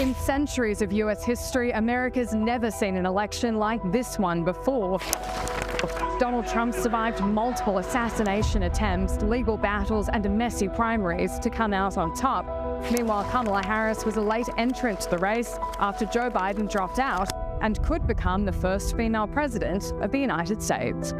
In centuries of US history, America's never seen an election like this one before. Donald Trump survived multiple assassination attempts, legal battles, and messy primaries to come out on top. Meanwhile, Kamala Harris was a late entrant to the race after Joe Biden dropped out and could become the first female president of the United States.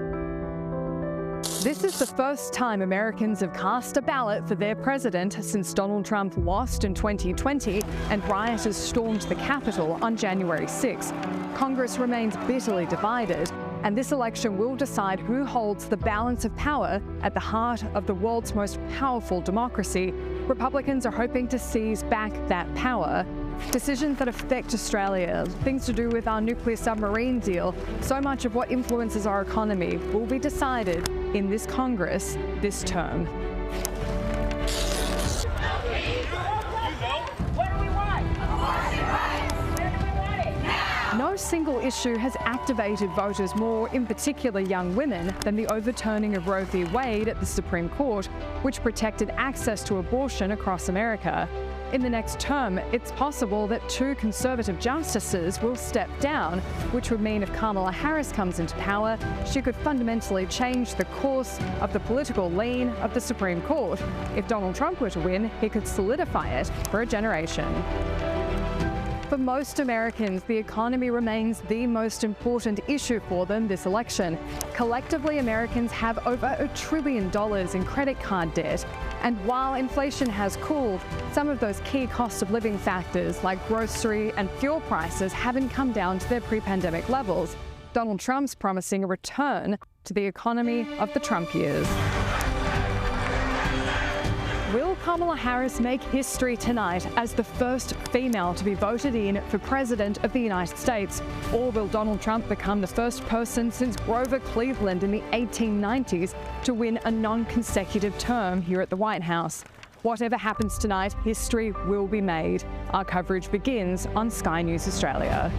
This is the first time Americans have cast a ballot for their president since Donald Trump lost in 2020 and rioters stormed the Capitol on January 6. Congress remains bitterly divided, and this election will decide who holds the balance of power at the heart of the world's most powerful democracy. Republicans are hoping to seize back that power. Decisions that affect Australia, things to do with our nuclear submarine deal, so much of what influences our economy will be decided in this Congress this term. No single issue has activated voters more, in particular young women, than the overturning of Roe v. Wade at the Supreme Court, which protected access to abortion across America. In the next term, it's possible that 2 conservative justices will step down, which would mean if Kamala Harris comes into power, she could fundamentally change the course of the political lean of the Supreme Court. If Donald Trump were to win, he could solidify it for a generation. For most Americans, the economy remains the most important issue for them this election. Collectively, Americans have over $1 trillion in credit card debt. And while inflation has cooled, some of those key cost of living factors like grocery and fuel prices haven't come down to their pre-pandemic levels. Donald Trump's promising a return to the economy of the Trump years. Will Kamala Harris make history tonight as the first female to be voted in for President of the United States? Or will Donald Trump become the first person since Grover Cleveland in the 1890s to win a non-consecutive term here at the White House? Whatever happens tonight, history will be made. Our coverage begins on Sky News Australia.